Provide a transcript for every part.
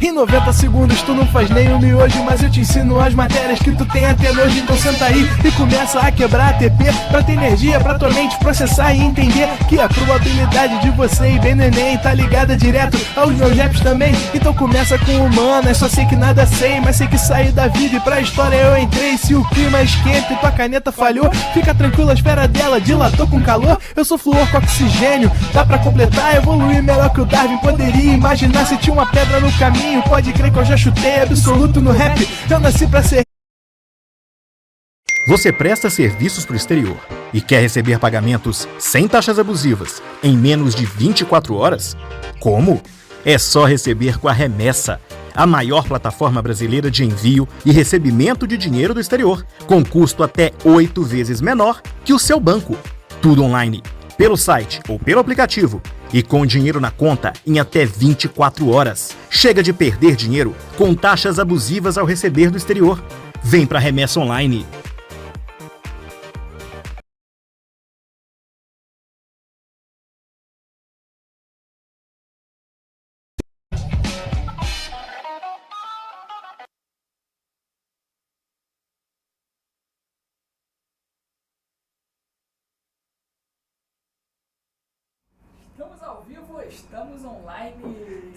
Em 90 segundos tu não faz nem um miojo, mas eu te ensino as matérias que tu tem até nojo. Então senta aí e começa a quebrar ATP pra ter energia pra tua mente processar e entender que a probabilidade de você ir bem no Enem tá ligada direto aos meus raps também. Então começa com humanas, só sei que nada sei, mas sei que saí da vida e pra história eu entrei. Se o clima esquenta e tua caneta falhou, fica tranquilo, a esfera dela dilatou com calor. Eu sou flúor com oxigênio, dá pra completar, evoluir melhor que o Darwin poderia imaginar. Se tinha uma pedra no caminho, pode crer que eu já chutei absoluto no rap. Eu nasci pra ser. Você presta serviços pro exterior e quer receber pagamentos sem taxas abusivas em menos de 24 horas? Como? É só receber com a Remessa, a maior plataforma brasileira de envio e recebimento de dinheiro do exterior, com custo até 8 vezes menor que o seu banco. Tudo online, pelo site ou pelo aplicativo, e com dinheiro na conta em até 24 horas. Chega de perder dinheiro com taxas abusivas ao receber do exterior. Vem pra Remessa Online. Estamos ao vivo, estamos online.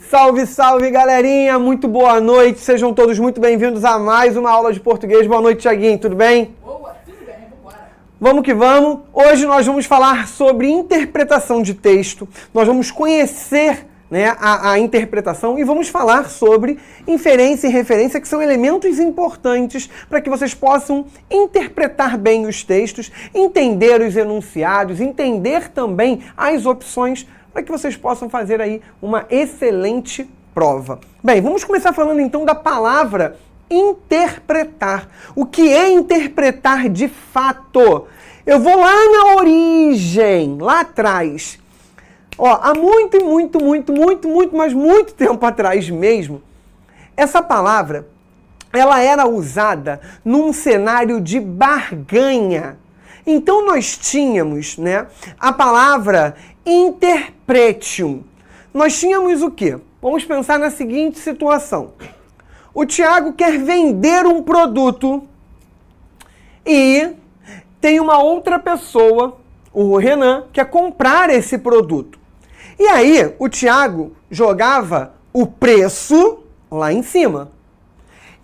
Salve, salve, galerinha! Muito boa noite, sejam todos muito bem-vindos a mais uma aula de português. Boa noite, Thiaguinho, tudo bem? Boa, tudo bem, vambora. Vamos que vamos. Hoje nós vamos falar sobre interpretação de texto. Nós vamos conhecer, né, a interpretação e vamos falar sobre inferência e referência, que são elementos importantes para que vocês possam interpretar bem os textos, entender os enunciados, entender também as opções, para que vocês possam fazer aí uma excelente prova. Bem, vamos começar falando então da palavra interpretar. O que é interpretar de fato? Eu vou lá na origem, lá atrás. Ó, há muito tempo atrás mesmo, essa palavra, ela era usada num cenário de barganha. Então nós tínhamos, né, a palavra interpretium. Nós tínhamos o quê? Vamos pensar na seguinte situação. O Tiago quer vender um produto e tem uma outra pessoa, o Renan, quer comprar esse produto. E aí o Tiago jogava o preço lá em cima.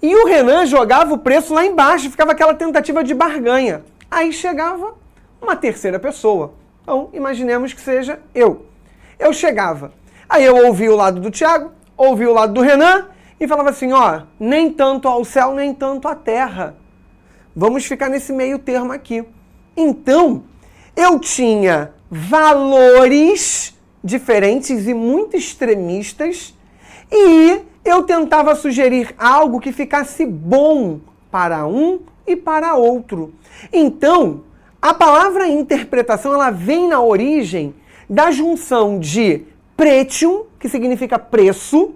E o Renan jogava o preço lá embaixo, ficava aquela tentativa de barganha. Aí chegava uma terceira pessoa. Então, imaginemos que seja eu. Eu chegava. Aí eu ouvia o lado do Tiago, ouvia o lado do Renan e falava assim, ó, nem tanto ao céu, nem tanto à terra. Vamos ficar nesse meio termo aqui. Então, eu tinha valores diferentes e muito extremistas e eu tentava sugerir algo que ficasse bom para um e para outro. Então, a palavra interpretação, ela vem na origem da junção de pretium, que significa preço,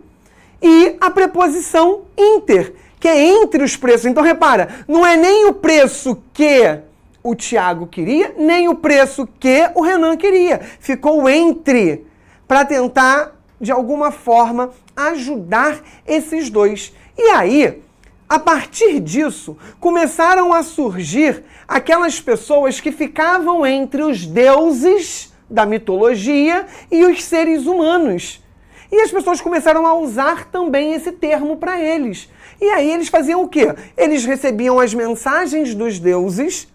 e a preposição inter, que é entre os preços. Então, repara, não é nem o preço que o Tiago queria, nem o preço que o Renan queria. Ficou entre, para tentar, de alguma forma, ajudar esses dois. E aí, a partir disso, começaram a surgir aquelas pessoas que ficavam entre os deuses da mitologia e os seres humanos. E as pessoas começaram a usar também esse termo para eles. E aí eles faziam o quê? Eles recebiam as mensagens dos deuses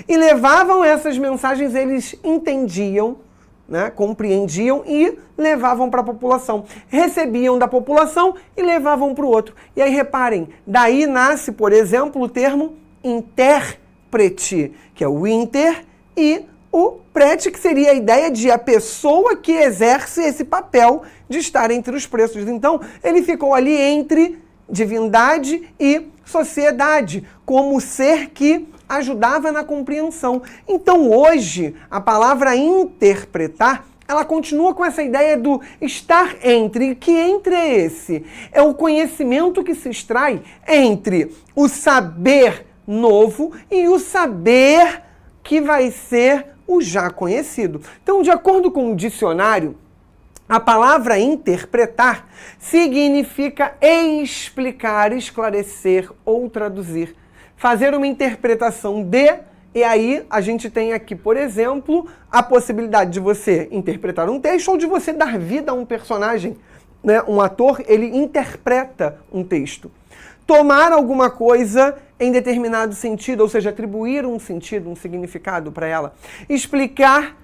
e levavam essas mensagens, eles entendiam, né, compreendiam e levavam para a população. Recebiam da população e levavam para o outro. E aí reparem, daí nasce, por exemplo, o termo intérprete, que é o inter e o prete, que seria a ideia de a pessoa que exerce esse papel de estar entre os preços. Então, ele ficou ali entre divindade e sociedade, como ser que ajudava na compreensão. Então, hoje, a palavra interpretar, ela continua com essa ideia do estar entre. Que entre é esse? É o conhecimento que se extrai entre o saber novo e o saber que vai ser o já conhecido. Então, de acordo com o dicionário, a palavra interpretar significa explicar, esclarecer ou traduzir. Fazer uma interpretação de, e aí a gente tem aqui, por exemplo, a possibilidade de você interpretar um texto ou de você dar vida a um personagem. Né? Um ator, ele interpreta um texto. Tomar alguma coisa em determinado sentido, ou seja, atribuir um sentido, um significado para ela. Explicar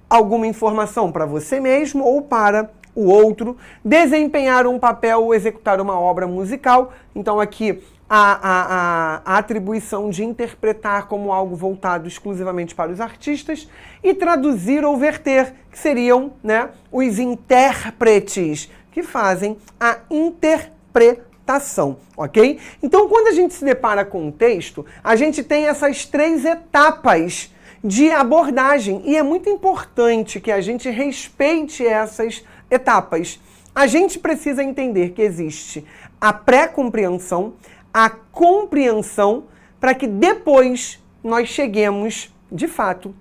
alguma informação para você mesmo ou para o outro. Desempenhar um papel ou executar uma obra musical. Então aqui a atribuição de interpretar como algo voltado exclusivamente para os artistas. E traduzir ou verter, que seriam, né, os intérpretes, que fazem a interpretação, ok? Então, quando a gente se depara com um texto, a gente tem essas 3 etapas de abordagem e é muito importante que a gente respeite essas etapas. A gente precisa entender que existe a pré-compreensão, a compreensão, para que depois nós cheguemos, de fato,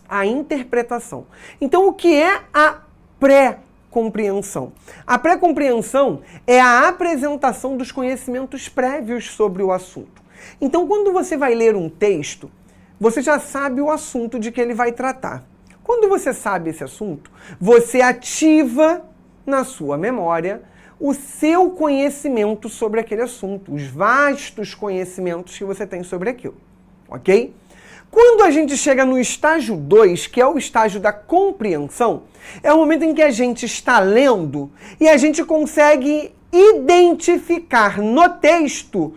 à interpretação. Então, o que é a pré-compreensão? A pré-compreensão é a apresentação dos conhecimentos prévios sobre o assunto. Então, quando você vai ler um texto, você já sabe o assunto de que ele vai tratar. Quando você sabe esse assunto, você ativa na sua memória o seu conhecimento sobre aquele assunto, os vastos conhecimentos que você tem sobre aquilo, ok? Quando a gente chega no estágio 2, que é o estágio da compreensão, é o momento em que a gente está lendo e a gente consegue identificar no texto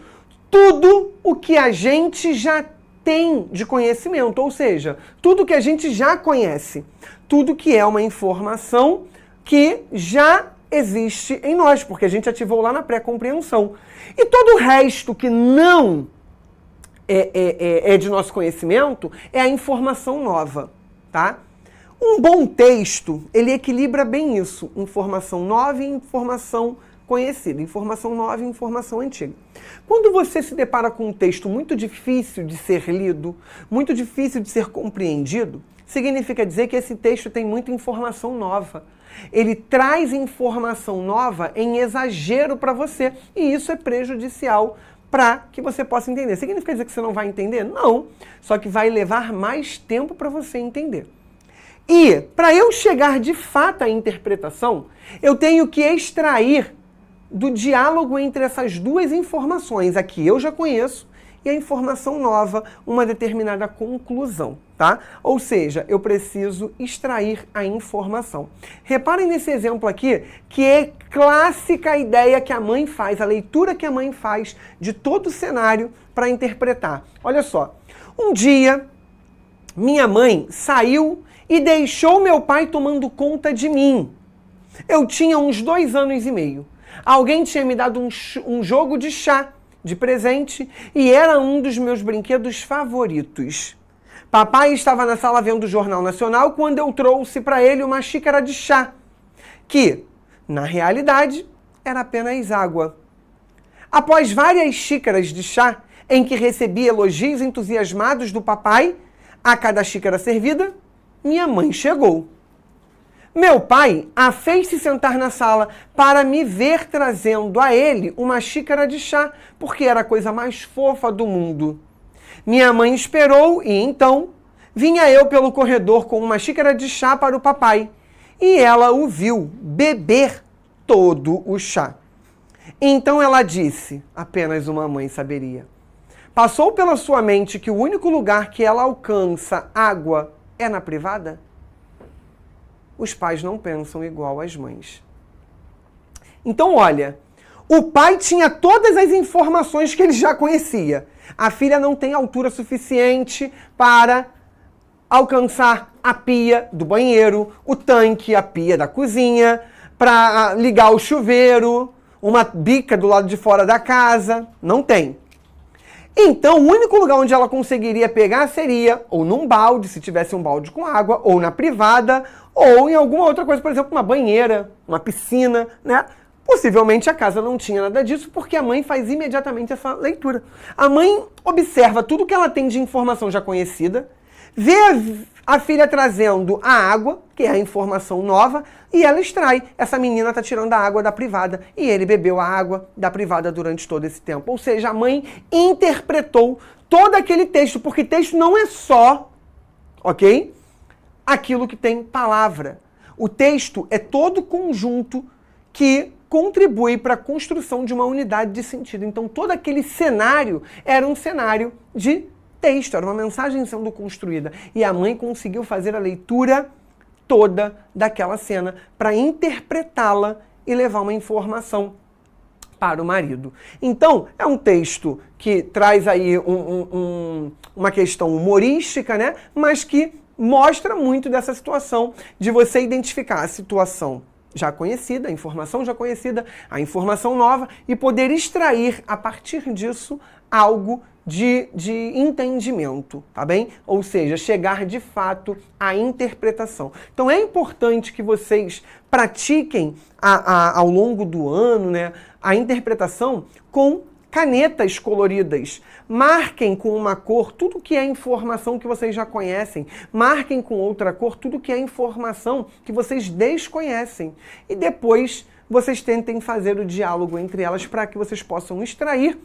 tudo o que a gente já tem de conhecimento, ou seja, tudo que a gente já conhece, tudo que é uma informação que já existe em nós, porque a gente ativou lá na pré-compreensão. E todo o resto que não é de nosso conhecimento é a informação nova, tá? Um bom texto, ele equilibra bem isso, informação nova e informação conhecida, informação nova e informação antiga. Quando você se depara com um texto muito difícil de ser lido, muito difícil de ser compreendido, significa dizer que esse texto tem muita informação nova. Ele traz informação nova em exagero para você, e isso é prejudicial para que você possa entender. Significa dizer que você não vai entender? Não, só que vai levar mais tempo para você entender. E, para eu chegar de fato à interpretação, eu tenho que extrair do diálogo entre essas duas informações, a que eu já conheço, e a informação nova, uma determinada conclusão, tá? Ou seja, eu preciso extrair a informação. Reparem nesse exemplo aqui, que é clássica a ideia que a mãe faz, a leitura que a mãe faz de todo o cenário para interpretar. Olha só, um dia, minha mãe saiu e deixou meu pai tomando conta de mim. Eu tinha uns 2 anos e meio. Alguém tinha me dado um jogo de chá de presente e era um dos meus brinquedos favoritos. Papai estava na sala vendo o Jornal Nacional quando eu trouxe para ele uma xícara de chá, que, na realidade, era apenas água. Após várias xícaras de chá, em que recebi elogios entusiasmados do papai, a cada xícara servida, minha mãe chegou. Meu pai a fez se sentar na sala para me ver trazendo a ele uma xícara de chá, porque era a coisa mais fofa do mundo. Minha mãe esperou e então vinha eu pelo corredor com uma xícara de chá para o papai. E ela o viu beber todo o chá. Então ela disse, apenas uma mãe saberia. Passou pela sua mente que o único lugar que ela alcança água é na privada? Os pais não pensam igual às mães. Então, olha, o pai tinha todas as informações que ele já conhecia. A filha não tem altura suficiente para alcançar a pia do banheiro, o tanque, a pia da cozinha, para ligar o chuveiro, uma bica do lado de fora da casa. Não tem. Então, o único lugar onde ela conseguiria pegar seria ou num balde, se tivesse um balde com água, ou na privada, ou em alguma outra coisa, por exemplo, uma banheira, uma piscina, né? Possivelmente a casa não tinha nada disso, porque a mãe faz imediatamente essa leitura. A mãe observa tudo que ela tem de informação já conhecida, vê a filha trazendo a água, que é a informação nova, e ela extrai. Essa menina está tirando a água da privada, e ele bebeu a água da privada durante todo esse tempo. Ou seja, a mãe interpretou todo aquele texto, porque texto não é só, ok? Aquilo que tem palavra. O texto é todo conjunto que contribui para a construção de uma unidade de sentido. Então, todo aquele cenário era um cenário de texto, era uma mensagem sendo construída. E a mãe conseguiu fazer a leitura toda daquela cena para interpretá-la e levar uma informação para o marido. Então, é um texto que traz aí uma questão humorística, né? Mas que mostra muito dessa situação de você identificar a situação já conhecida, a informação já conhecida, a informação nova e poder extrair a partir disso algo de entendimento, tá bem? Ou seja, chegar de fato à interpretação. Então é importante que vocês pratiquem ao longo do ano, né, a interpretação com canetas coloridas. Marquem com uma cor tudo que é informação que vocês já conhecem. Marquem com outra cor tudo que é informação que vocês desconhecem. E depois vocês tentem fazer o diálogo entre elas para que vocês possam extrair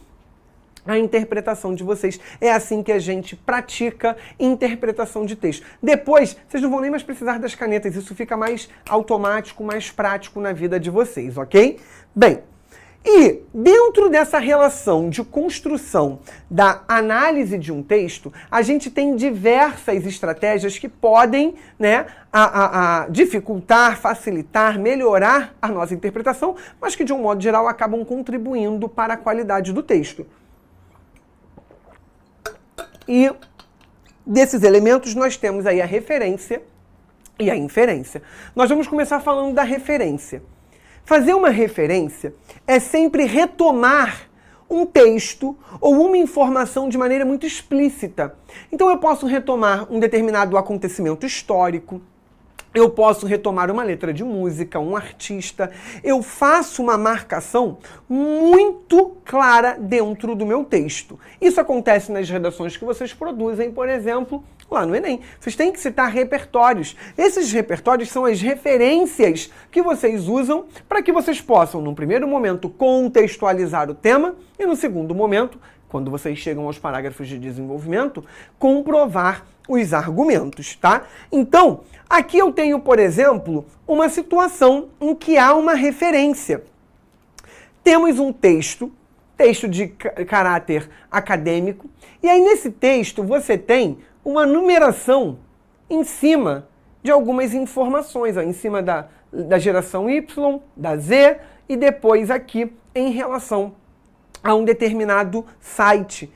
a interpretação de vocês. É assim que a gente pratica interpretação de texto. Depois, vocês não vão nem mais precisar das canetas. Isso fica mais automático, mais prático na vida de vocês, ok? Bem, e dentro dessa relação de construção da análise de um texto, a gente tem diversas estratégias que podem, né, dificultar, facilitar, melhorar a nossa interpretação, mas que de um modo geral acabam contribuindo para a qualidade do texto. E desses elementos nós temos aí a referência e a inferência. Nós vamos começar falando da referência. Fazer uma referência é sempre retomar um texto ou uma informação de maneira muito explícita. Então eu posso retomar um determinado acontecimento histórico, eu posso retomar uma letra de música, um artista, eu faço uma marcação muito clara dentro do meu texto. Isso acontece nas redações que vocês produzem, por exemplo, lá no Enem. Vocês têm que citar repertórios. Esses repertórios são as referências que vocês usam para que vocês possam, num primeiro momento, contextualizar o tema e, no segundo momento, quando vocês chegam aos parágrafos de desenvolvimento, comprovar os argumentos, tá? Então, aqui eu tenho, por exemplo, uma situação em que há uma referência. Temos um texto de caráter acadêmico, e aí nesse texto você tem uma numeração em cima de algumas informações, ó, em cima da geração Y, da Z, e depois aqui em relação a um determinado site.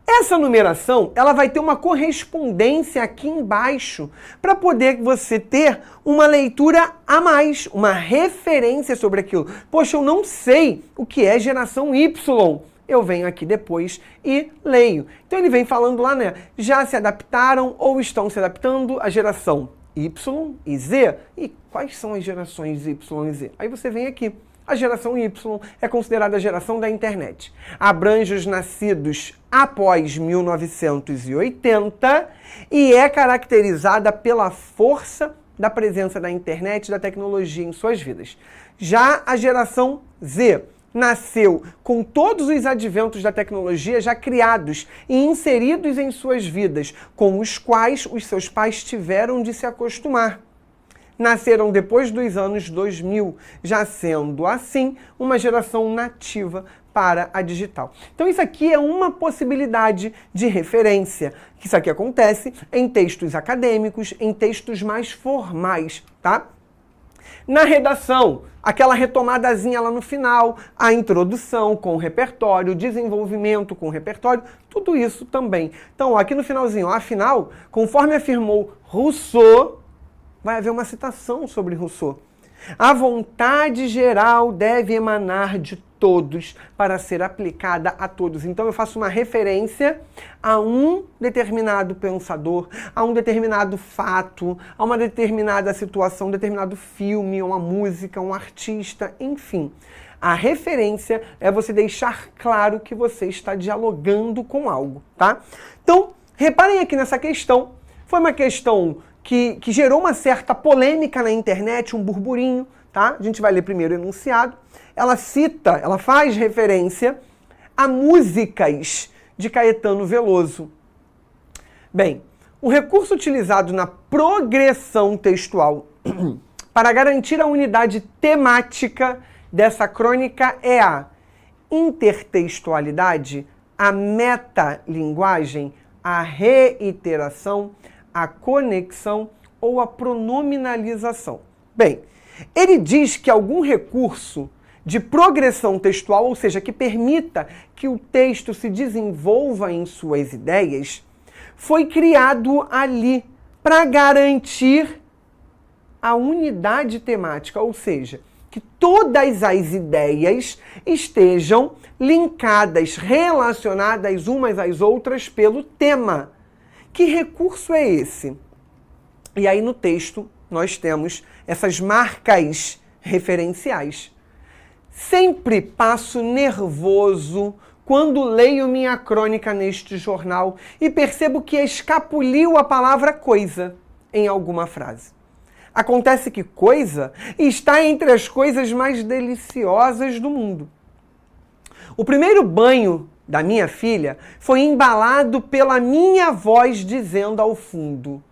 Essa numeração, ela vai ter uma correspondência aqui embaixo para poder você ter uma leitura a mais, uma referência sobre aquilo. Poxa, eu não sei o que é geração Y. Eu venho aqui depois e leio. Então ele vem falando lá, né? Já se adaptaram ou estão se adaptando à geração Y e Z? E quais são as gerações Y e Z? Aí você vem aqui. A geração Y é considerada a geração da internet. Abrange os nascidos após 1980 e é caracterizada pela força da presença da internet e da tecnologia em suas vidas. Já a geração Z nasceu com todos os adventos da tecnologia já criados e inseridos em suas vidas, com os quais os seus pais tiveram de se acostumar. Nasceram depois dos anos 2000, já sendo, assim, uma geração nativa para a digital. Então isso aqui é uma possibilidade de referência. Isso aqui acontece em textos acadêmicos, em textos mais formais, tá? Na redação, aquela retomadazinha lá no final, a introdução com o repertório, o desenvolvimento com o repertório, tudo isso também. Então, ó, aqui no finalzinho, ó, afinal, conforme afirmou Rousseau, vai haver uma citação sobre Rousseau. A vontade geral deve emanar de todos para ser aplicada a todos. Então eu faço uma referência a um determinado pensador, a um determinado fato, a uma determinada situação, um determinado filme, uma música, um artista, enfim. A referência é você deixar claro que você está dialogando com algo, tá? Então, reparem aqui nessa questão. Foi uma questão que gerou uma certa polêmica na internet, um burburinho, tá? A gente vai ler primeiro o enunciado. Ela faz referência a músicas de Caetano Veloso. Bem, o recurso utilizado na progressão textual para garantir a unidade temática dessa crônica é a intertextualidade, a metalinguagem, a reiteração, a conexão ou a pronominalização. Bem, ele diz que algum recurso de progressão textual, ou seja, que permita que o texto se desenvolva em suas ideias, foi criado ali para garantir a unidade temática, ou seja, que todas as ideias estejam linkadas, relacionadas umas às outras pelo tema. Que recurso é esse? E aí no texto nós temos essas marcas referenciais. Sempre passo nervoso quando leio minha crônica neste jornal e percebo que escapuliu a palavra coisa em alguma frase. Acontece que coisa está entre as coisas mais deliciosas do mundo. O primeiro banho da minha filha foi embalado pela minha voz dizendo ao fundo: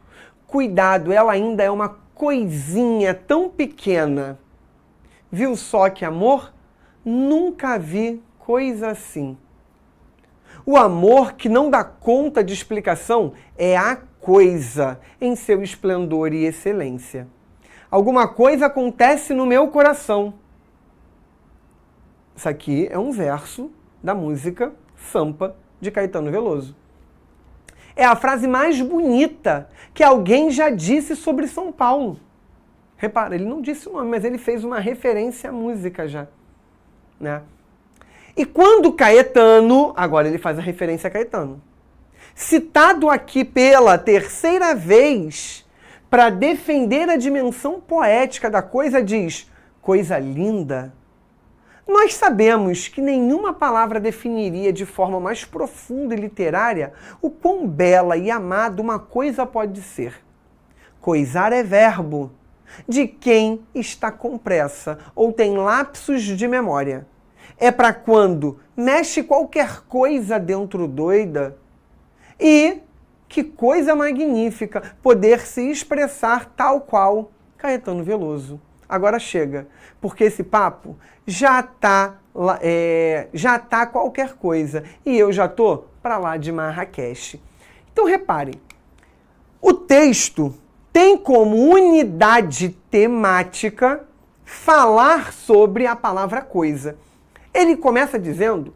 cuidado, ela ainda é uma coisinha tão pequena. Viu só que amor? Nunca vi coisa assim. O amor que não dá conta de explicação é a coisa em seu esplendor e excelência. Alguma coisa acontece no meu coração. Isso aqui é um verso da música Sampa, de Caetano Veloso. É a frase mais bonita que alguém já disse sobre São Paulo. Repara, ele não disse o nome, mas ele fez uma referência à música já, né? E quando Caetano, agora ele faz a referência a Caetano, citado aqui pela terceira vez para defender a dimensão poética da coisa, diz coisa linda. Nós sabemos que nenhuma palavra definiria de forma mais profunda e literária o quão bela e amada uma coisa pode ser. Coisar é verbo de quem está com pressa ou tem lapsos de memória. É para quando mexe qualquer coisa dentro doida. E que coisa magnífica poder se expressar tal qual Caetano Veloso. Agora chega, porque esse papo já tá qualquer coisa e eu já tô para lá de Marrakech. Então reparem, o texto tem como unidade temática falar sobre a palavra coisa. Ele começa dizendo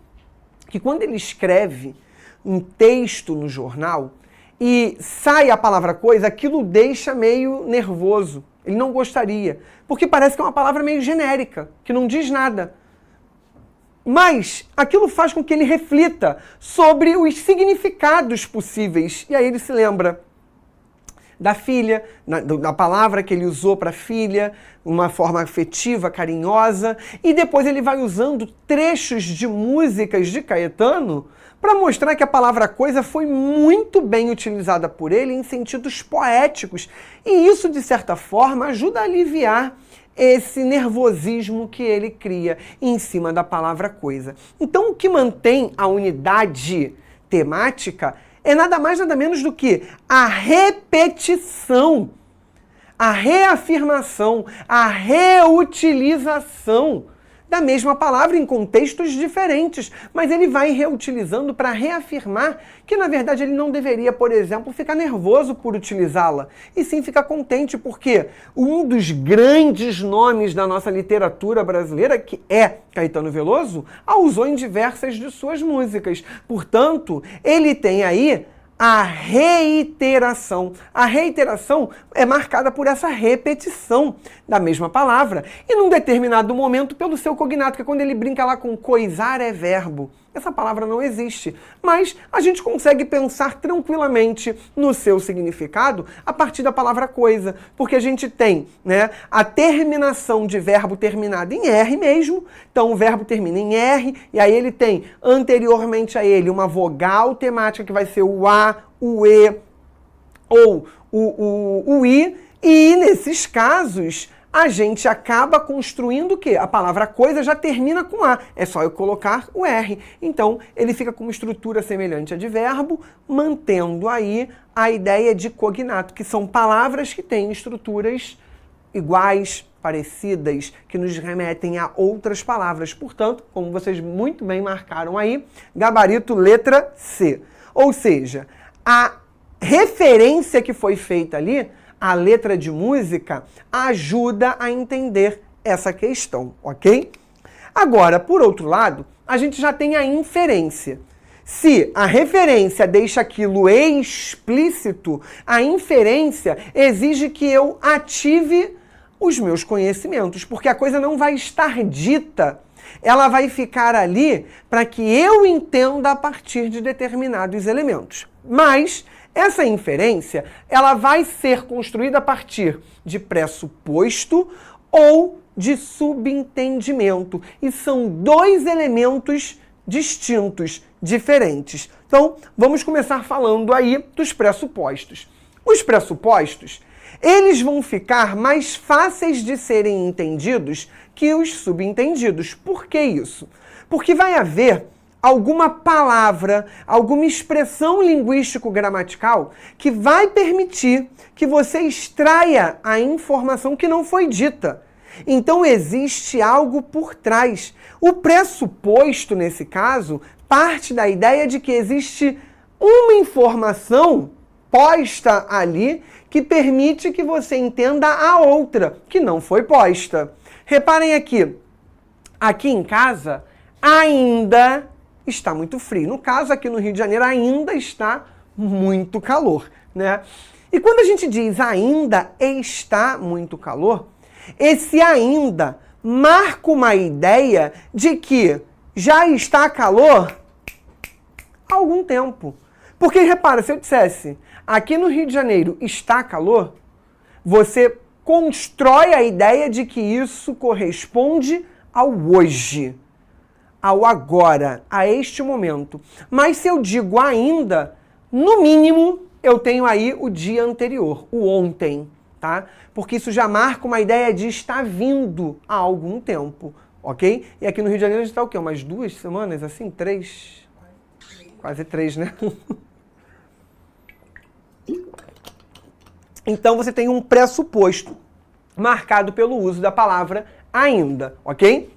que quando ele escreve um texto no jornal e sai a palavra coisa, aquilo deixa meio nervoso. Ele não gostaria, porque parece que é uma palavra meio genérica, que não diz nada. Mas aquilo faz com que ele reflita sobre os significados possíveis. E aí ele se lembra da filha, da palavra que ele usou para filha, uma forma afetiva, carinhosa, e depois ele vai usando trechos de músicas de Caetano para mostrar que a palavra coisa foi muito bem utilizada por ele em sentidos poéticos, e isso, de certa forma, ajuda a aliviar esse nervosismo que ele cria em cima da palavra coisa. Então, o que mantém a unidade temática é nada mais, nada menos do que a repetição, a reafirmação, a reutilização da mesma palavra em contextos diferentes, mas ele vai reutilizando para reafirmar que, na verdade, ele não deveria, por exemplo, ficar nervoso por utilizá-la, e sim ficar contente porque um dos grandes nomes da nossa literatura brasileira, que é Caetano Veloso, a usou em diversas de suas músicas. Portanto, ele tem aí a reiteração. A reiteração é marcada por essa repetição da mesma palavra e num determinado momento pelo seu cognato, que é quando ele brinca lá com coisar é verbo. Essa palavra não existe, mas a gente consegue pensar tranquilamente no seu significado a partir da palavra coisa, porque a gente tem, né, a terminação de verbo terminado em R mesmo, então o verbo termina em R, e aí ele tem anteriormente a ele uma vogal temática que vai ser o A, o E ou o I, e nesses casos a gente acaba construindo o quê? A palavra coisa já termina com A. É só eu colocar o R. Então, ele fica com uma estrutura semelhante a de verbo, mantendo aí a ideia de cognato, que são palavras que têm estruturas iguais, parecidas, que nos remetem a outras palavras. Portanto, como vocês muito bem marcaram aí, gabarito letra C. Ou seja, a referência que foi feita ali, a letra de música, ajuda a entender essa questão, ok? Agora, por outro lado, a gente já tem a inferência. Se a referência deixa aquilo explícito, a inferência exige que eu ative os meus conhecimentos, porque a coisa não vai estar dita, ela vai ficar ali para que eu entenda a partir de determinados elementos. Mas essa inferência, ela vai ser construída a partir de pressuposto ou de subentendimento. E são dois elementos distintos, diferentes. Então, vamos começar falando aí dos pressupostos. Os pressupostos, eles vão ficar mais fáceis de serem entendidos que os subentendidos. Por que isso? Porque vai haver alguma palavra, alguma expressão linguístico-gramatical que vai permitir que você extraia a informação que não foi dita. Então existe algo por trás. O pressuposto, nesse caso, parte da ideia de que existe uma informação posta ali que permite que você entenda a outra, que não foi posta. Reparem aqui em casa, ainda está muito frio. No caso, aqui no Rio de Janeiro, ainda está muito calor, né? E quando a gente diz ainda está muito calor, esse ainda marca uma ideia de que já está calor há algum tempo. Porque, repara, se eu dissesse aqui no Rio de Janeiro está calor, você constrói a ideia de que isso corresponde ao hoje, ao agora, a este momento. Mas se eu digo ainda, no mínimo, eu tenho aí o dia anterior, o ontem, tá? Porque isso já marca uma ideia de estar vindo há algum tempo, ok? E aqui no Rio de Janeiro a gente está o quê? Umas 2 semanas, assim? 3? Quase 3, né? Então você tem um pressuposto marcado pelo uso da palavra ainda, ok?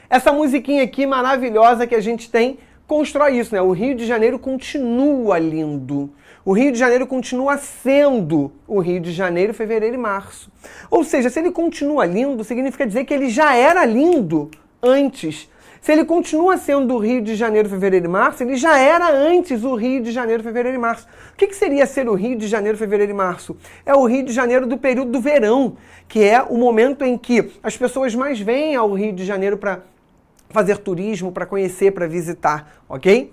Essa musiquinha aqui maravilhosa que a gente tem constrói isso, né? O Rio de Janeiro continua lindo. O Rio de Janeiro continua sendo o Rio de Janeiro, fevereiro e março. Ou seja, se ele continua lindo, significa dizer que ele já era lindo antes. Se ele continua sendo o Rio de Janeiro, fevereiro e março, ele já era antes o Rio de Janeiro, fevereiro e março. O que seria ser o Rio de Janeiro, fevereiro e março? É o Rio de Janeiro do período do verão, que é o momento em que as pessoas mais vêm ao Rio de Janeiro para fazer turismo, para conhecer, para visitar, ok?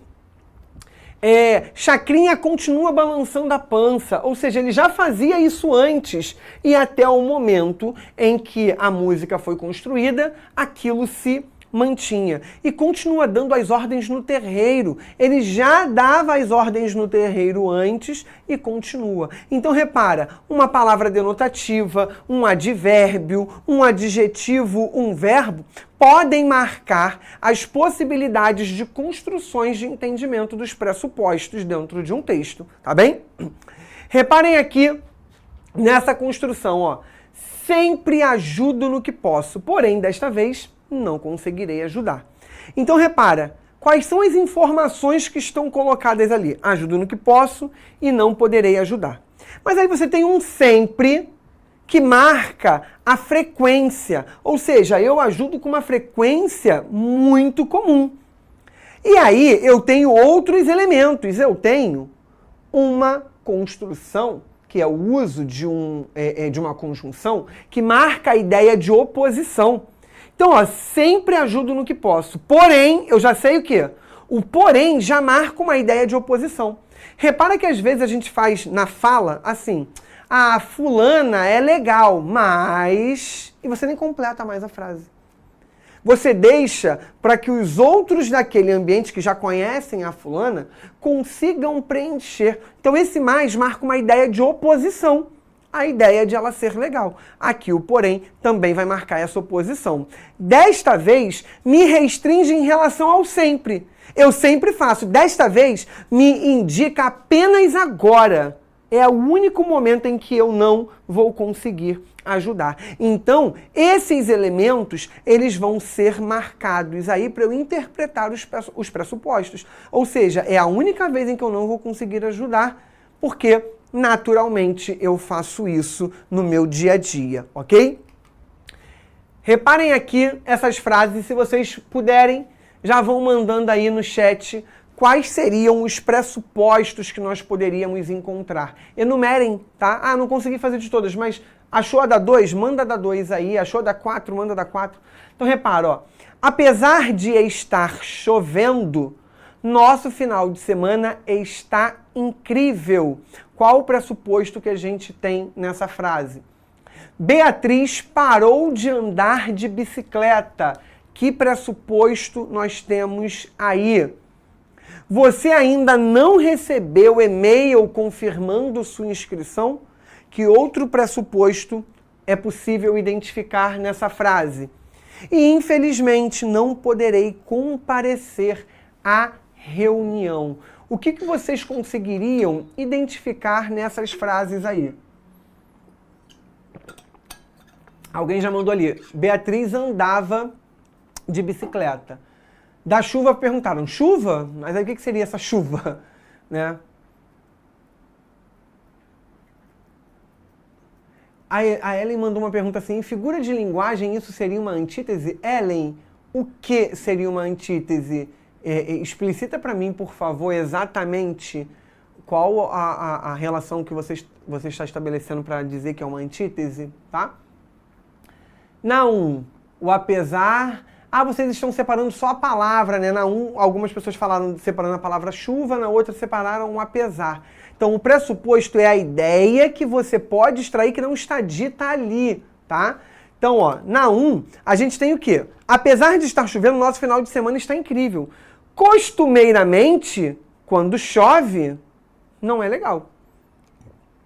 Chacrinha continua balançando a pança, ou seja, ele já fazia isso antes e até o momento em que a música foi construída, aquilo se mantinha e continua dando as ordens no terreiro. Ele já dava as ordens no terreiro antes e continua. Então repara, uma palavra denotativa, um advérbio, um adjetivo, um verbo podem marcar as possibilidades de construções de entendimento dos pressupostos dentro de um texto, tá bem? Reparem aqui nessa construção, ó. Sempre ajudo no que posso, porém desta vez não conseguirei ajudar. Então repara, quais são as informações que estão colocadas ali? Ajudo no que posso e não poderei ajudar. Mas aí você tem um sempre que marca a frequência, ou seja, eu ajudo com uma frequência muito comum. E aí eu tenho outros elementos, eu tenho uma construção, que é o uso de uma conjunção, que marca a ideia de oposição. Então, ó, sempre ajudo no que posso. Porém, eu já sei o quê? O porém já marca uma ideia de oposição. Repara que às vezes a gente faz na fala assim, a fulana é legal, mas... E você nem completa mais a frase. Você deixa para que os outros daquele ambiente que já conhecem a fulana consigam preencher. Então esse mais marca uma ideia de oposição. A ideia de ela ser legal. Aqui o porém também vai marcar essa oposição. Desta vez, me restringe em relação ao sempre. Eu sempre faço. Desta vez, me indica apenas agora. É o único momento em que eu não vou conseguir ajudar. Então, esses elementos, eles vão ser marcados aí para eu interpretar os pressupostos. Ou seja, é a única vez em que eu não vou conseguir ajudar, porque naturalmente eu faço isso no meu dia a dia, ok? Reparem aqui essas frases, se vocês puderem, já vão mandando aí no chat quais seriam os pressupostos que nós poderíamos encontrar. Enumerem, tá? Ah, não consegui fazer de todas, mas achou a da 2? Manda a da 2 aí. Achou a da 4? Manda a da 4. Então repara, ó. Apesar de estar chovendo, nosso final de semana está incrível. Qual o pressuposto que a gente tem nessa frase? Beatriz parou de andar de bicicleta. Que pressuposto nós temos aí? Você ainda não recebeu e-mail confirmando sua inscrição? Que outro pressuposto é possível identificar nessa frase? E infelizmente não poderei comparecer à reunião. O que vocês conseguiriam identificar nessas frases aí? Alguém já mandou ali. Beatriz andava de bicicleta. Da chuva perguntaram, chuva? Mas aí o que seria essa chuva? Né? A Ellen mandou uma pergunta assim, em figura de linguagem isso seria uma antítese? Ellen, o que seria uma antítese? Explicita para mim, por favor, exatamente qual a relação que você está estabelecendo para dizer que é uma antítese, tá? Na 1, o apesar... Ah, vocês estão separando só a palavra, né? Na 1, algumas pessoas falaram separando a palavra chuva, na outra separaram o apesar. Então, o pressuposto é a ideia que você pode extrair que não está dita ali, tá? Então, ó, na 1, a gente tem o quê? Apesar de estar chovendo, nosso final de semana está incrível. Costumeiramente, quando chove, não é legal.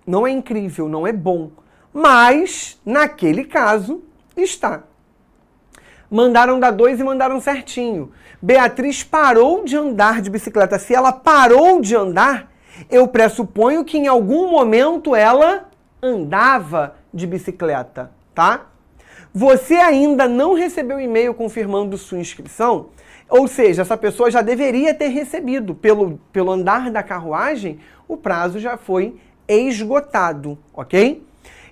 Não é incrível, não é bom. Mas, naquele caso, está. Mandaram da 2 e mandaram certinho. Beatriz parou de andar de bicicleta. Se ela parou de andar, eu pressuponho que em algum momento ela andava de bicicleta, tá? Você ainda não recebeu e-mail confirmando sua inscrição? Ou seja, essa pessoa já deveria ter recebido. Pelo andar da carruagem, o prazo já foi esgotado, ok?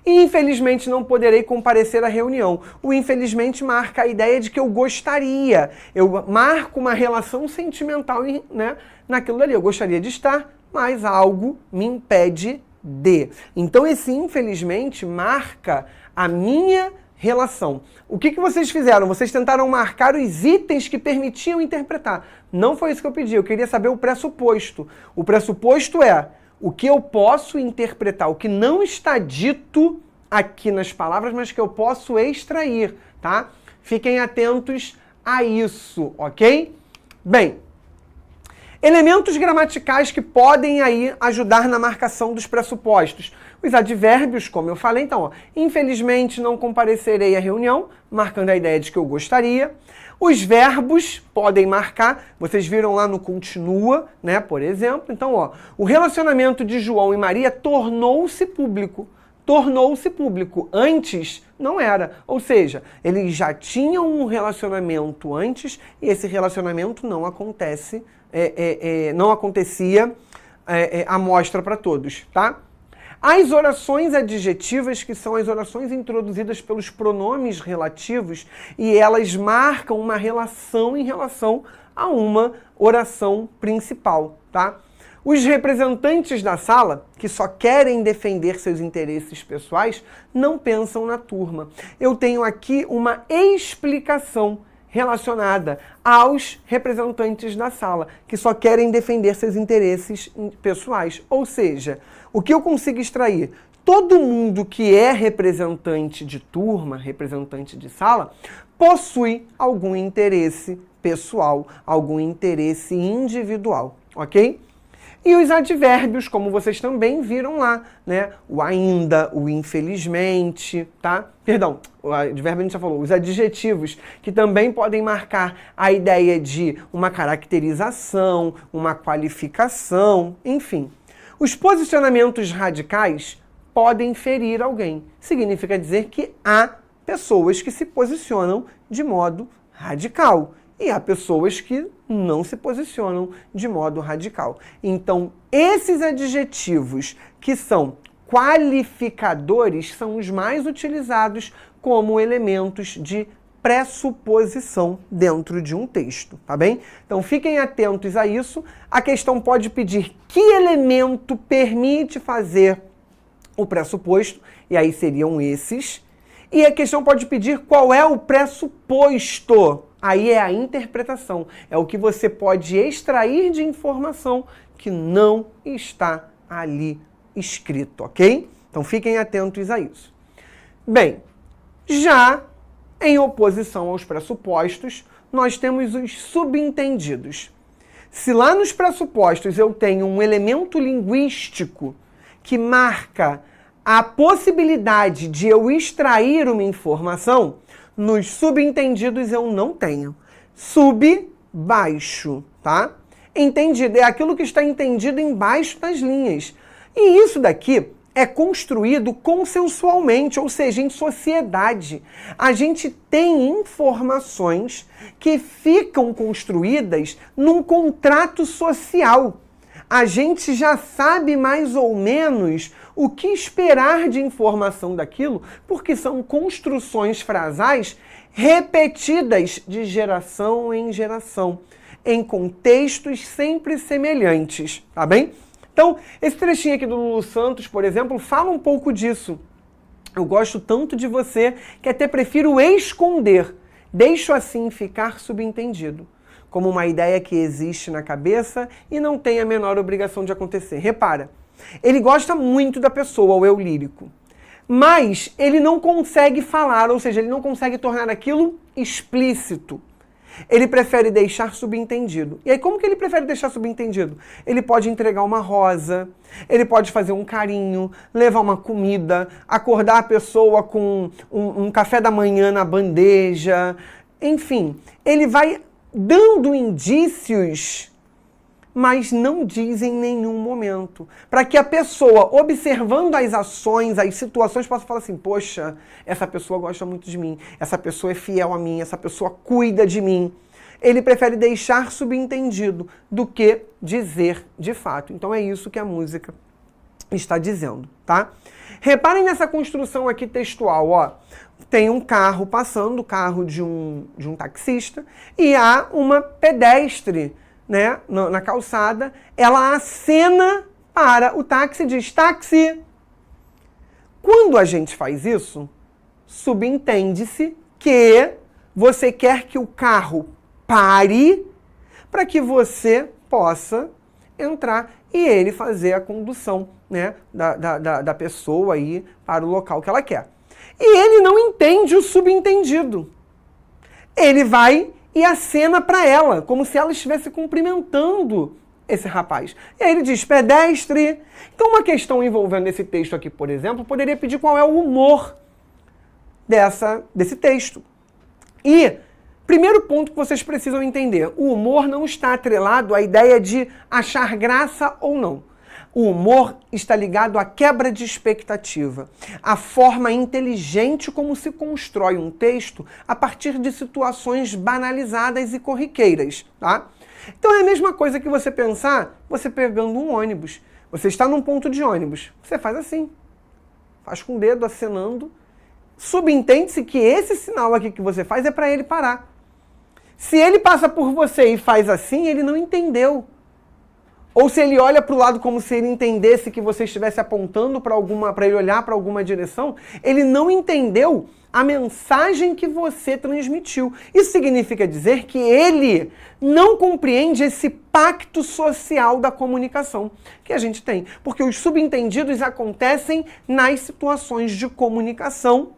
E infelizmente não poderei comparecer à reunião. O infelizmente marca a ideia de que eu gostaria. Eu marco uma relação sentimental, né, naquilo dali. Eu gostaria de estar, mas algo me impede de. Então esse infelizmente marca a minha relação. O que vocês fizeram? Vocês tentaram marcar os itens que permitiam interpretar. Não foi isso que eu pedi. Eu queria saber o pressuposto. O pressuposto é o que eu posso interpretar, o que não está dito aqui nas palavras, mas que eu posso extrair, tá? Fiquem atentos a isso, ok? Bem, elementos gramaticais que podem aí ajudar na marcação dos pressupostos. Os advérbios, como eu falei, então, ó, infelizmente não comparecerei à reunião, marcando a ideia de que eu gostaria. Os verbos podem marcar, vocês viram lá no continua, né, por exemplo. Então, ó, o relacionamento de João e Maria tornou-se público. Tornou-se público. Antes, não era. Ou seja, eles já tinham um relacionamento antes e esse relacionamento não acontece, não acontecia à mostra para todos, tá? As orações adjetivas, que são as orações introduzidas pelos pronomes relativos, e elas marcam uma relação em relação a uma oração principal, tá? Os representantes da sala, que só querem defender seus interesses pessoais, não pensam na turma. Eu tenho aqui uma explicação relacionada aos representantes da sala, que só querem defender seus interesses pessoais. Ou seja, o que eu consigo extrair? Todo mundo que é representante de turma, representante de sala, possui algum interesse pessoal, algum interesse individual, ok? E os advérbios, como vocês também viram lá, né? O ainda, o infelizmente, tá? Perdão, o advérbio a gente já falou. Os adjetivos, que também podem marcar a ideia de uma caracterização, uma qualificação, enfim. Os posicionamentos radicais podem ferir alguém. Significa dizer que há pessoas que se posicionam de modo radical. E há pessoas que não se posicionam de modo radical. Então, esses adjetivos que são qualificadores são os mais utilizados como elementos de pressuposição dentro de um texto, tá bem? Então, fiquem atentos a isso. A questão pode pedir que elemento permite fazer o pressuposto, e aí seriam esses. E a questão pode pedir qual é o pressuposto. Aí é a interpretação, é o que você pode extrair de informação que não está ali escrito, ok? Então fiquem atentos a isso. Bem, já em oposição aos pressupostos, nós temos os subentendidos. Se lá nos pressupostos eu tenho um elemento linguístico que marca a possibilidade de eu extrair uma informação, nos subentendidos eu não tenho. Sub, baixo, tá? Entendido é aquilo que está entendido embaixo das linhas. E isso daqui é construído consensualmente, ou seja, em sociedade. A gente tem informações que ficam construídas num contrato social. A gente já sabe mais ou menos o que esperar de informação daquilo, porque são construções frasais repetidas de geração em geração, em contextos sempre semelhantes, tá bem? Então, esse trechinho aqui do Lulu Santos, por exemplo, fala um pouco disso. Eu gosto tanto de você que até prefiro esconder, deixo assim ficar subentendido, como uma ideia que existe na cabeça e não tem a menor obrigação de acontecer. Repara, ele gosta muito da pessoa, o eu lírico, mas ele não consegue falar, ou seja, ele não consegue tornar aquilo explícito. Ele prefere deixar subentendido. E aí, como que ele prefere deixar subentendido? Ele pode entregar uma rosa, ele pode fazer um carinho, levar uma comida, acordar a pessoa com um café da manhã na bandeja, enfim, ele vai dando indícios, mas não diz em nenhum momento. Para que a pessoa, observando as ações, as situações, possa falar assim, poxa, essa pessoa gosta muito de mim, essa pessoa é fiel a mim, essa pessoa cuida de mim. Ele prefere deixar subentendido do que dizer de fato. Então é isso que a música está dizendo, tá? Reparem nessa construção aqui textual, ó. Tem um carro passando, o carro de um taxista, e há uma pedestre, né, na calçada. Ela acena para o táxi e diz, táxi. Quando a gente faz isso, subentende-se que você quer que o carro pare para que você possa entrar e ele fazer a condução, né, da pessoa aí para o local que ela quer. E ele não entende o subentendido. Ele vai e acena para ela, como se ela estivesse cumprimentando esse rapaz. E aí ele diz, pedestre. Então uma questão envolvendo esse texto aqui, por exemplo, poderia pedir qual é o humor desse texto. E, primeiro ponto que vocês precisam entender, o humor não está atrelado à ideia de achar graça ou não. O humor está ligado à quebra de expectativa, à forma inteligente como se constrói um texto a partir de situações banalizadas e corriqueiras, tá? Então é a mesma coisa que você pensar, você pegando um ônibus. Você está num ponto de ônibus, você faz assim, faz com o dedo acenando, subentende-se que esse sinal aqui que você faz é para ele parar. Se ele passa por você e faz assim, ele não entendeu. Ou se ele olha para o lado como se ele entendesse que você estivesse apontando para ele olhar para alguma direção, ele não entendeu a mensagem que você transmitiu. Isso significa dizer que ele não compreende esse pacto social da comunicação que a gente tem. Porque os subentendidos acontecem nas situações de comunicação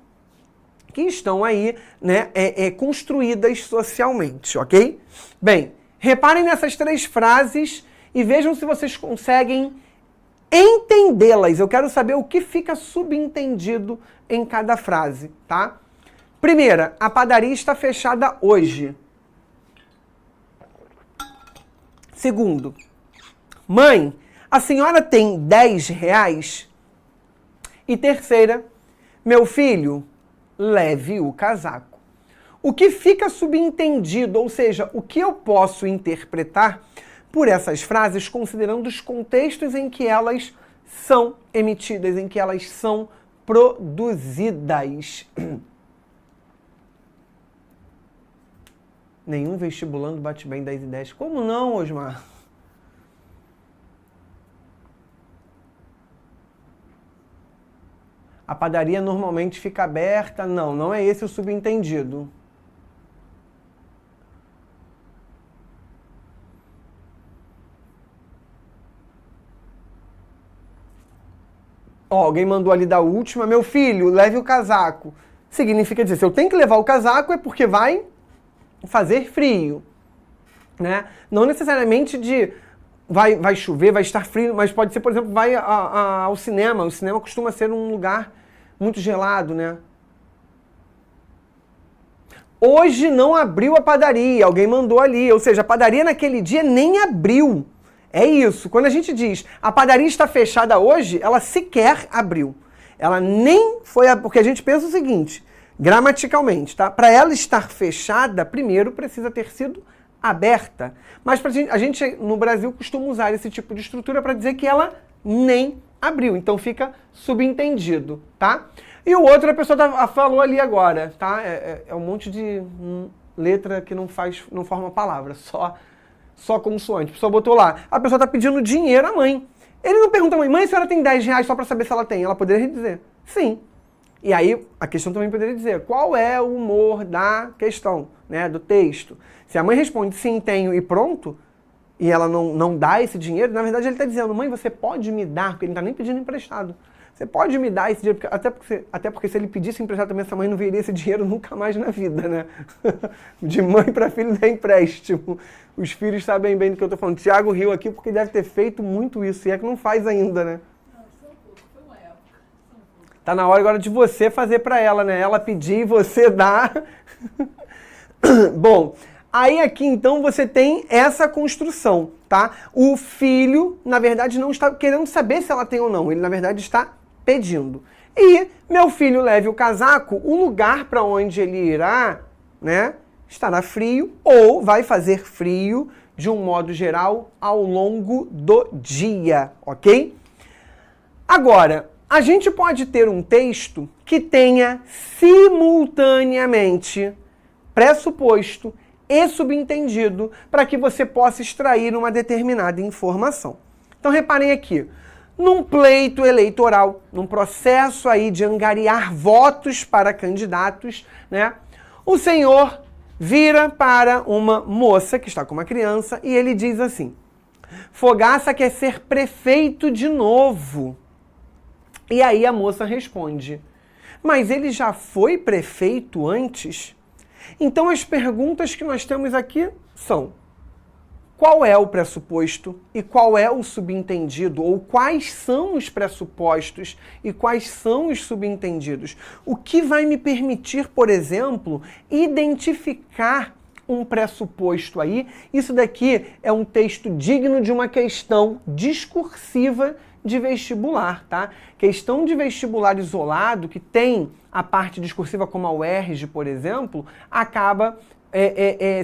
que estão aí, né, construídas socialmente, ok? Bem, reparem nessas 3 frases e vejam se vocês conseguem entendê-las. Eu quero saber o que fica subentendido em cada frase, tá? Primeira, a padaria está fechada hoje. Segundo, mãe, a senhora tem 10 reais? E terceira, meu filho, leve o casaco. O que fica subentendido, ou seja, o que eu posso interpretar por essas frases, considerando os contextos em que elas são emitidas, em que elas são produzidas. Nenhum vestibulando bate bem 10 e 10. Como não, Osmar? A padaria normalmente fica aberta. Não, não é esse o subentendido. Ó, alguém mandou ali da última. Meu filho, leve o casaco. Significa dizer, se eu tenho que levar o casaco é porque vai fazer frio, né? Não necessariamente de vai chover, vai estar frio, mas pode ser, por exemplo, vai ao cinema. O cinema costuma ser um lugar muito gelado, né? Hoje não abriu a padaria, alguém mandou ali. Ou seja, a padaria naquele dia nem abriu. É isso. Quando a gente diz a padaria está fechada hoje, ela sequer abriu. Ela nem foi... Porque a gente pensa o seguinte, gramaticalmente, tá? Para ela estar fechada, primeiro precisa ter sido aberta. Mas a gente no Brasil costuma usar esse tipo de estrutura para dizer que ela nem abriu. Então fica subentendido, tá? E o outro a pessoa falou ali agora, tá? É um monte de letra que não forma palavra, só consoante. A pessoa botou lá, a pessoa está pedindo dinheiro à mãe. Ele não pergunta à mãe, mãe, a senhora tem 10 reais só para saber se ela tem? Ela poderia dizer, sim. E aí a questão também poderia dizer, qual é o humor da questão, né, do texto? Se a mãe responde sim, tenho e pronto, e ela não dá esse dinheiro, na verdade ele está dizendo, mãe, você pode me dar, porque ele não está nem pedindo emprestado. Você pode me dar esse dinheiro, até porque se ele pedisse emprestado também, essa mãe não veria esse dinheiro nunca mais na vida, né? De mãe para filho dá empréstimo. Os filhos sabem bem do que eu estou falando. Tiago riu aqui porque deve ter feito muito isso, e é que não faz ainda, né? Tá na hora agora de você fazer para ela, né? Ela pedir e você dar. Bom, aí aqui então você tem essa construção, tá? O filho, na verdade, não está querendo saber se ela tem ou não. Ele, na verdade, está pedindo. E meu filho leve o casaco, o lugar para onde ele irá, né, estará frio ou vai fazer frio de um modo geral ao longo do dia, ok? Agora, a gente pode ter um texto que tenha simultaneamente pressuposto e subentendido para que você possa extrair uma determinada informação. Então reparem aqui, num pleito eleitoral, num processo aí de angariar votos para candidatos, né? O senhor vira para uma moça que está com uma criança e ele diz assim, Fogaça quer ser prefeito de novo. E aí a moça responde, mas ele já foi prefeito antes? Então as perguntas que nós temos aqui são, qual é o pressuposto e qual é o subentendido? Ou quais são os pressupostos e quais são os subentendidos? O que vai me permitir, por exemplo, identificar um pressuposto aí? Isso daqui é um texto digno de uma questão discursiva de vestibular, tá? Questão de vestibular isolado, que tem a parte discursiva como a UERJ, por exemplo, acaba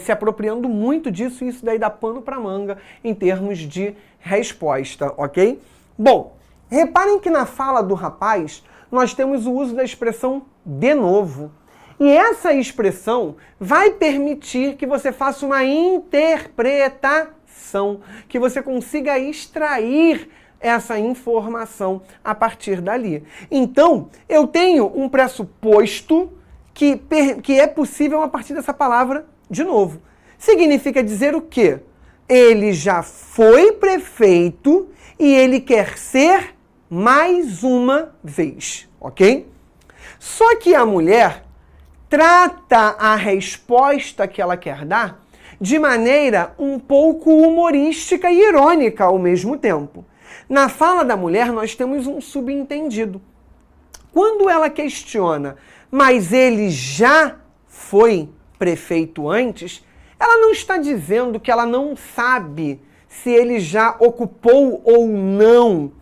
se apropriando muito disso, e isso daí dá pano para manga em termos de resposta, ok? Bom, reparem que na fala do rapaz nós temos o uso da expressão de novo. E essa expressão vai permitir que você faça uma interpretação. informação, que você consiga extrair essa informação a partir dali. Então, eu tenho um pressuposto que é possível a partir dessa palavra de novo. Significa dizer o quê? Ele já foi prefeito e ele quer ser mais uma vez, ok? Só que a mulher trata a resposta que ela quer dar de maneira um pouco humorística e irônica ao mesmo tempo. Na fala da mulher, nós temos um subentendido. Quando ela questiona, mas ele já foi prefeito antes, ela não está dizendo que ela não sabe se ele já ocupou ou não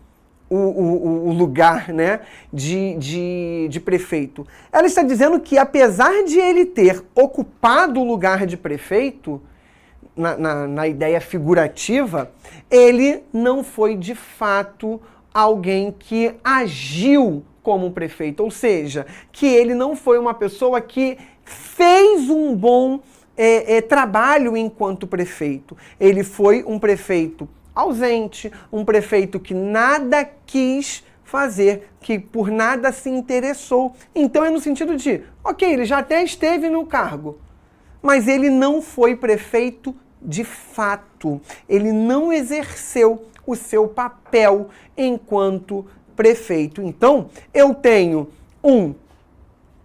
o lugar, né, de prefeito. Ela está dizendo que, apesar de ele ter ocupado o lugar de prefeito, na ideia figurativa, ele não foi de fato alguém que agiu como prefeito, ou seja, que ele não foi uma pessoa que fez um bom trabalho enquanto prefeito. Ele foi um prefeito ausente, um prefeito que nada quis fazer, que por nada se interessou. Então é no sentido de, ok, ele já até esteve no cargo, mas ele não foi prefeito de fato. Ele não exerceu o seu papel enquanto prefeito. Então, eu tenho um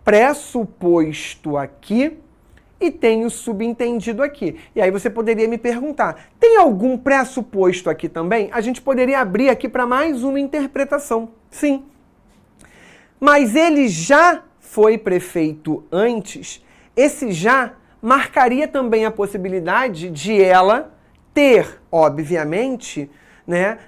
pressuposto aqui e tenho subentendido aqui. E aí você poderia me perguntar, tem algum pressuposto aqui também? A gente poderia abrir aqui para mais uma interpretação. Sim. Mas ele já foi prefeito antes. Esse já marcaria também a possibilidade de ela ter, obviamente, né,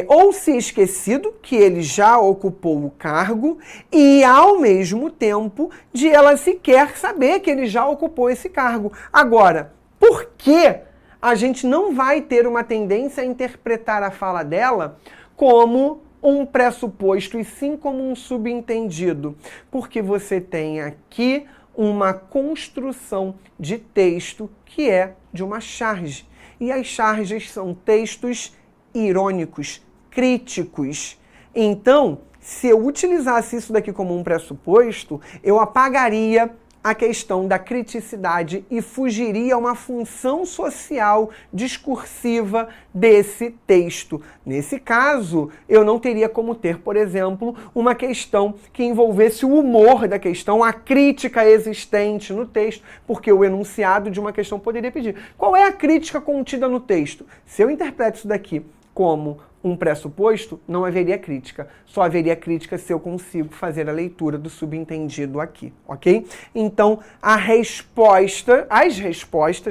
ou se esquecido que ele já ocupou o cargo e, ao mesmo tempo, de ela sequer saber que ele já ocupou esse cargo. Agora, por que a gente não vai ter uma tendência a interpretar a fala dela como um pressuposto e sim como um subentendido? Porque você tem aqui uma construção de texto que é de uma charge. E as charges são textos irônicos, críticos. Então, se eu utilizasse isso daqui como um pressuposto, eu apagaria a questão da criticidade e fugiria a uma função social discursiva desse texto. Nesse caso, eu não teria como ter, por exemplo, uma questão que envolvesse o humor da questão, a crítica existente no texto, porque o enunciado de uma questão poderia pedir. Qual é a crítica contida no texto? Se eu interpreto isso daqui como um pressuposto, não haveria crítica. Só haveria crítica se eu consigo fazer a leitura do subentendido aqui, ok? Então, as respostas,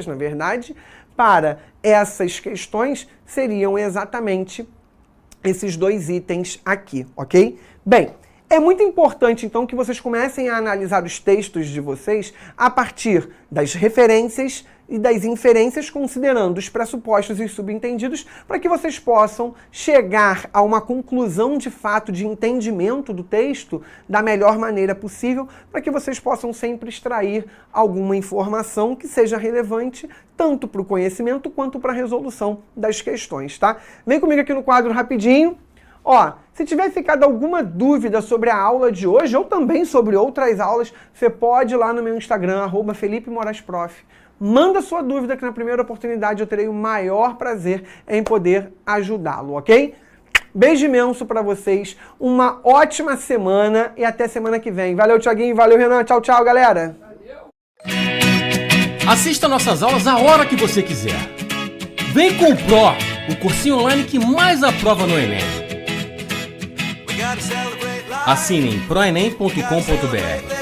na verdade, para essas questões seriam exatamente esses dois itens aqui, ok? Bem, é muito importante, então, que vocês comecem a analisar os textos de vocês a partir das referências e das inferências, considerando os pressupostos e os subentendidos, para que vocês possam chegar a uma conclusão de fato de entendimento do texto da melhor maneira possível, para que vocês possam sempre extrair alguma informação que seja relevante tanto para o conhecimento quanto para a resolução das questões, tá? Vem comigo aqui no quadro rapidinho. Ó, se tiver ficado alguma dúvida sobre a aula de hoje ou também sobre outras aulas, você pode ir lá no meu Instagram, @FelipeMoraesProf. Manda sua dúvida que na primeira oportunidade eu terei o maior prazer em poder ajudá-lo, ok? Beijo imenso pra vocês, uma ótima semana e até semana que vem. Valeu, Thiaguinho, valeu, Renan, tchau, tchau, galera! Assista nossas aulas a hora que você quiser. Vem com o Pro, o cursinho online que mais aprova no Enem. Assine em proenem.com.br.